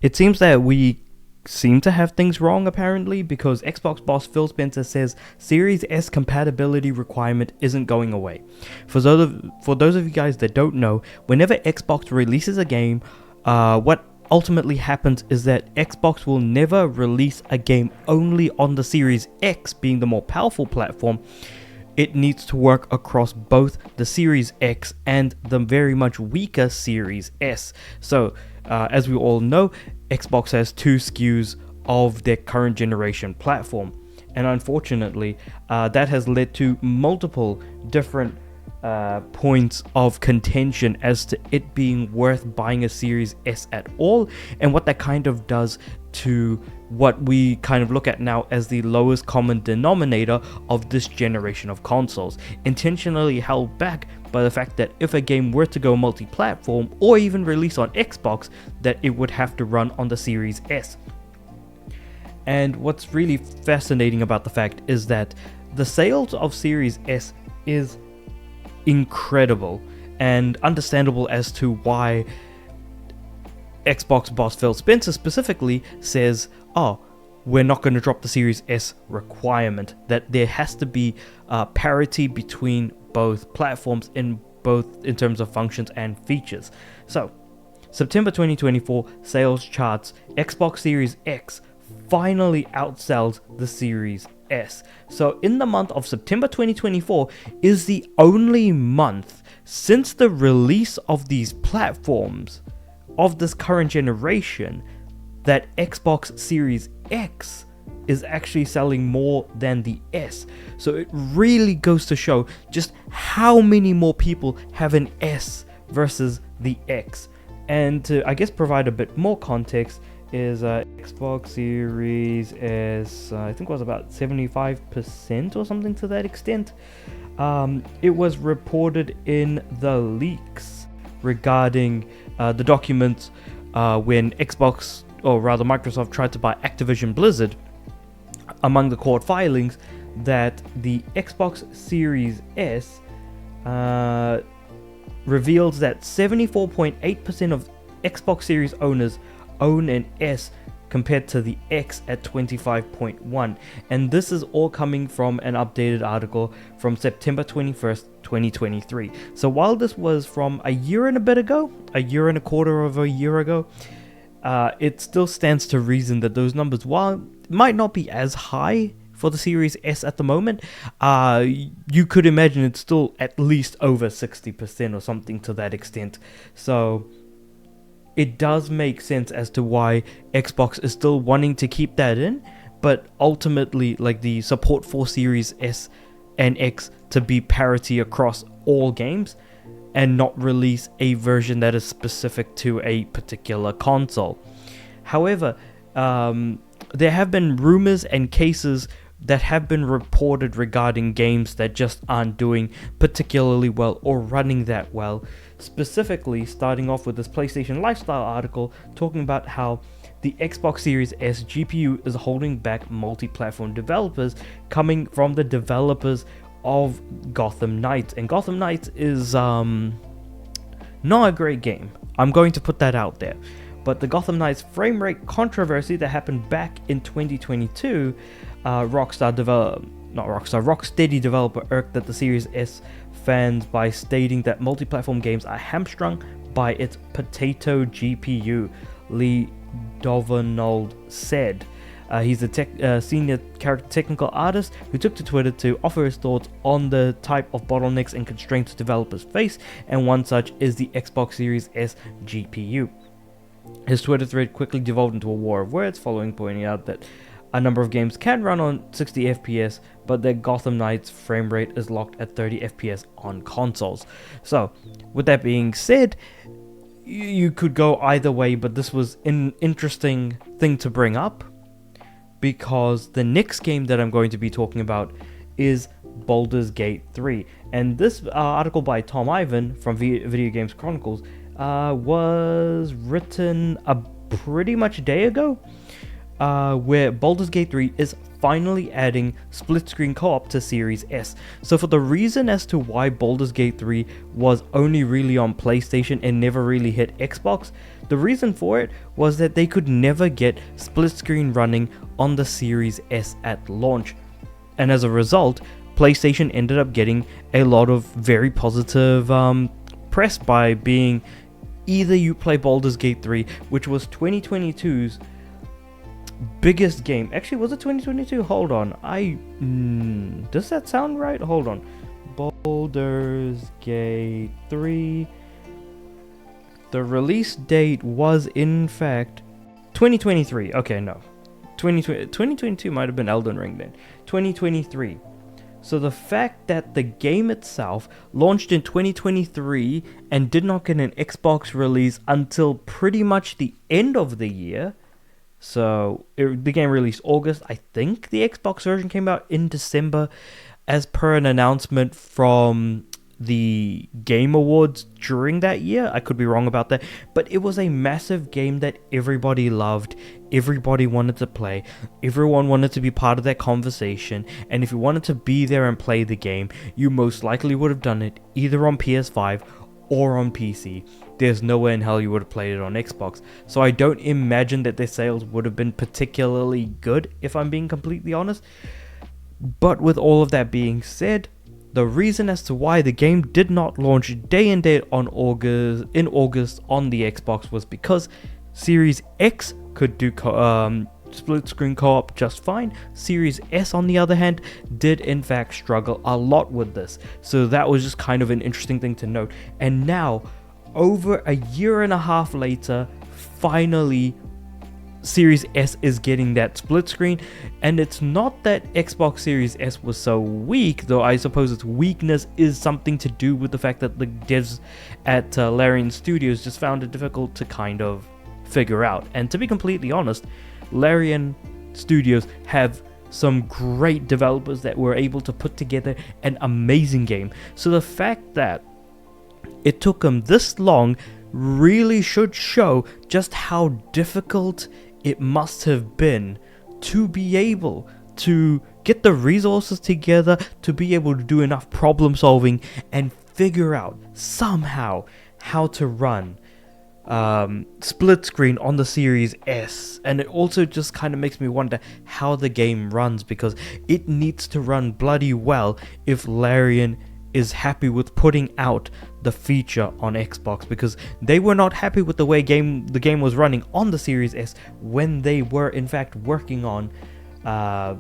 It seems that we seem to have things wrong apparently, because Xbox boss Phil Spencer says Series S compatibility requirement isn't going away. For those of you guys that don't know, whenever Xbox releases a game, what ultimately happens is that Xbox will never release a game only on the Series X, being the more powerful platform. It needs to work across both the Series X and the very much weaker Series S. So, as we all know, Xbox has two SKUs of their current generation platform. And unfortunately, that has led to multiple different points of contention as to it being worth buying a Series S at all, and what that kind of does to what we kind of look at now as the lowest common denominator of this generation of consoles, intentionally held back by the fact that if a game were to go multi-platform or even release on Xbox, that it would have to run on the Series S. And what's really fascinating about the fact is that the sales of Series S is incredible, and understandable as to why Xbox boss Phil Spencer specifically says, oh, we're not going to drop the Series S requirement, that there has to be parity between both platforms in terms of functions and features. So, September 2024 sales charts, Xbox Series X finally outsells the Series S. So in the month of September 2024 is the only month since the release of these platforms of this current generation that Xbox Series X is actually selling more than the S. So it really goes to show just how many more people have an S versus the X. And to, I guess, provide a bit more context, is Xbox Series S, I think was about 75% or something to that extent. It was reported in the leaks regarding the documents when Xbox, or rather Microsoft, tried to buy Activision Blizzard. Among the court filings, that the Xbox Series S reveals that 74.8% of Xbox Series owners own an S compared to the X at 25.1%. And this is all coming from an updated article from September 21st, 2023. So while this was from a year and a bit ago, a year and a quarter of a year ago, it still stands to reason that those numbers, while might not be as high for the Series S at the moment, you could imagine it's still at least over 60% or something to that extent. So it does make sense as to why Xbox is still wanting to keep that in, but ultimately, like, the support for Series S and X to be parity across all games and not release a version that is specific to a particular console. However, there have been rumors and cases that have been reported regarding games that just aren't doing particularly well or running that well. Specifically, starting off with this PlayStation Lifestyle article talking about how the Xbox Series S GPU is holding back multi-platform developers coming from the developers of Gotham Knights. And Gotham Knights is not a great game. I'm going to put that out there. But the Gotham Knights frame rate controversy that happened back in 2022, Rocksteady developer irked at the Series S fans by stating that multi-platform games are hamstrung by its Potatoe GPU, Lee Dovanold said. He's a senior technical artist who took to Twitter to offer his thoughts on the type of bottlenecks and constraints developers face, and one such is the Xbox Series S GPU. His Twitter thread quickly devolved into a war of words, following pointing out that a number of games can run on 60 FPS, but their Gotham Knights frame rate is locked at 30 FPS on consoles. So, with that being said, you could go either way, but this was an interesting thing to bring up, because the next game that I'm going to be talking about is Baldur's Gate 3. And this article by Tom Ivan from Video Games Chronicles was written pretty much a day ago, where Baldur's Gate 3 is finally adding split-screen co-op to Series S. So for the reason as to why Baldur's Gate 3 was only really on PlayStation and never really hit Xbox, The reason for it was that they could never get split screen running on the Series S at launch, and as a result, PlayStation ended up getting a lot of very positive press by being either you play Baldur's Gate 3, which was 2022's biggest game. Actually, was it 2022? Hold on. Does that sound right? Hold on. Baldur's Gate 3. The release date was in fact 2023. Okay, no. 2022 might have been Elden Ring then. 2023. So the fact that the game itself launched in 2023 and did not get an Xbox release until pretty much the end of the year. So the game released August. I think the Xbox version came out in December, as per an announcement from the Game Awards during that year. I could be wrong about that, but it was a massive game that everybody loved, everybody wanted to play, everyone wanted to be part of that conversation, and if you wanted to be there and play the game, you most likely would have done it either on PS5 or on PC. There's no way in hell you would have played it on Xbox, so I don't imagine that their sales would have been particularly good, if I'm being completely honest. But with all of that being said, the reason as to why the game did not launch day and date in August on the Xbox was because Series X could do split screen co-op just fine. Series S, on the other hand, did in fact struggle a lot with this. So that was just kind of an interesting thing to note. And now, over a year and a half later, finally Series S is getting that split screen, and it's not that Xbox Series S was so weak, though I suppose its weakness is something to do with the fact that the devs at Larian Studios just found it difficult to kind of figure out. And to be completely honest, Larian Studios have some great developers that were able to put together an amazing game. So the fact that it took them this long really should show just how difficult it must have been to be able to get the resources together, to be able to do enough problem solving and figure out somehow how to run split screen on the Series S. And it also just kind of makes me wonder how the game runs, because it needs to run bloody well if Larian is happy with putting out the feature on Xbox, because they were not happy with the way the game was running on the Series S when they were in fact working on the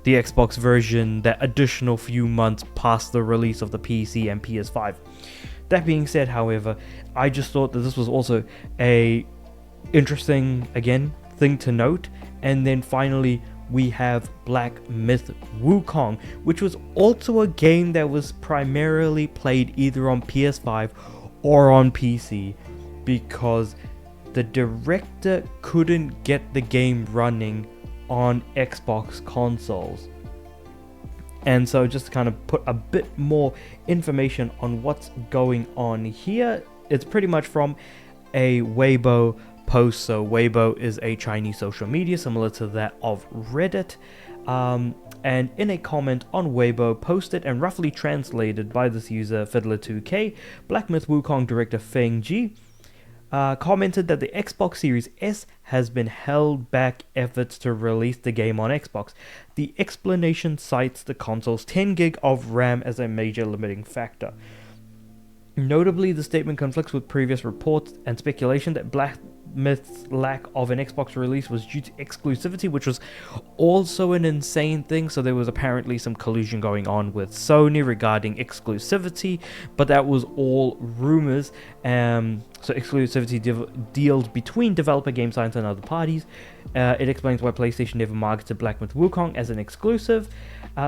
Xbox version that additional few months past the release of the PC and PS5. That being said, however, I just thought that this was also a interesting, again, thing to note. And then finally, we have Black Myth Wukong, which was also a game that was primarily played either on PS5 or on PC, because the director couldn't get the game running on Xbox consoles. And so just to kind of put a bit more information on what's going on here, it's pretty much from a Weibo post. So Weibo is a Chinese social media similar to that of Reddit. And in a comment on Weibo posted and roughly translated by this user Fiddler2K, Black Myth Wukong director Feng Ji commented that the Xbox Series S has been held back efforts to release the game on Xbox. The explanation cites the console's 10 gig of RAM as a major limiting factor. Notably, the statement conflicts with previous reports and speculation that Black Myth's lack of an Xbox release was due to exclusivity, which was also an insane thing. So there was apparently some collusion going on with Sony regarding exclusivity, but that was all rumors. So exclusivity deals between developer, game science, and other parties. It explains why PlayStation never marketed Black Myth Wukong as an exclusive,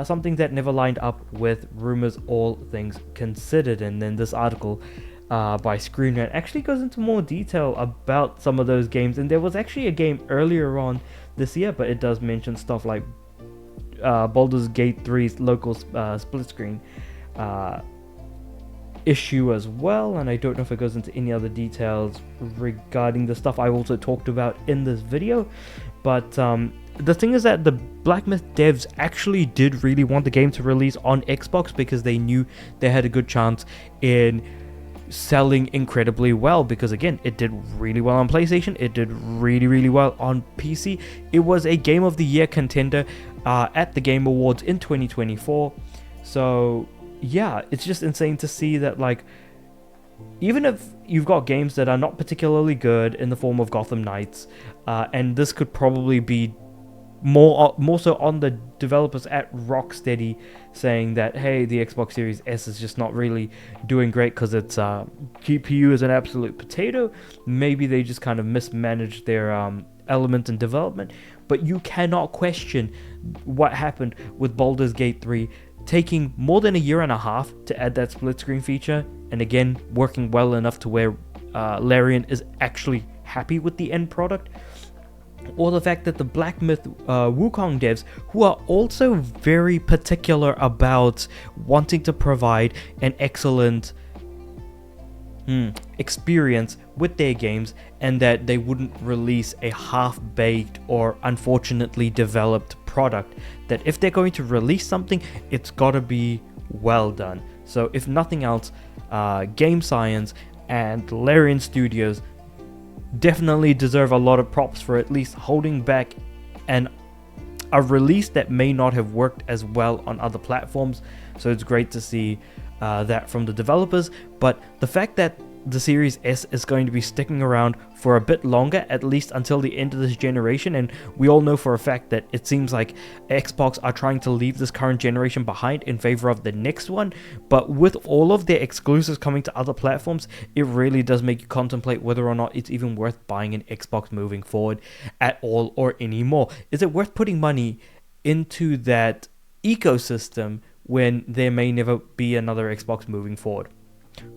something that never lined up with rumors, all things considered. And then this article by Screen Rant actually goes into more detail about some of those games, and there was actually a game earlier on this year, but it does mention stuff like Baldur's Gate 3's local split screen issue as well, and I don't know if it goes into any other details regarding the stuff I also talked about in this video. But the thing is that the Black Myth devs actually did really want the game to release on Xbox, because they knew they had a good chance in selling incredibly well, because again, it did really well on PlayStation, it did really well on PC. It was a Game of the Year contender at the Game Awards in 2024. So yeah, it's just insane to see that, like, even if you've got games that are not particularly good in the form of Gotham Knights, and this could probably be more so on the developers at Rocksteady, saying that, hey, the Xbox Series S is just not really doing great because its GPU is an absolute potato. Maybe they just kind of mismanaged their element in development. But you cannot question what happened with Baldur's Gate 3 taking more than a year and a half to add that split screen feature, and again, working well enough to where Larian is actually happy with the end product. Or the fact that the Black Myth Wukong devs, who are also very particular about wanting to provide an excellent experience with their games, and that they wouldn't release a half-baked or unfortunately developed product, that if they're going to release something, it's gotta be well done. So if nothing else, Game Science and Larian Studios definitely deserve a lot of props for at least holding back a release that may not have worked as well on other platforms. So it's great to see that from the developers. But the fact that the Series S is going to be sticking around for a bit longer, at least until the end of this generation, and we all know for a fact that it seems like Xbox are trying to leave this current generation behind in favor of the next one. But with all of their exclusives coming to other platforms, it really does make you contemplate whether or not it's even worth buying an Xbox moving forward at all or anymore. Is it worth putting money into that ecosystem when there may never be another Xbox moving forward?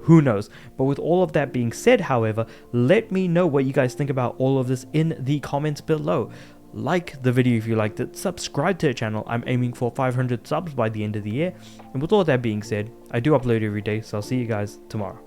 Who knows? But with all of that being said, however, let me know what you guys think about all of this in the comments below. Like the video if you liked it, subscribe to the channel. I'm aiming for 500 subs by the end of the year. And with all that being said, I do upload every day, so I'll see you guys tomorrow.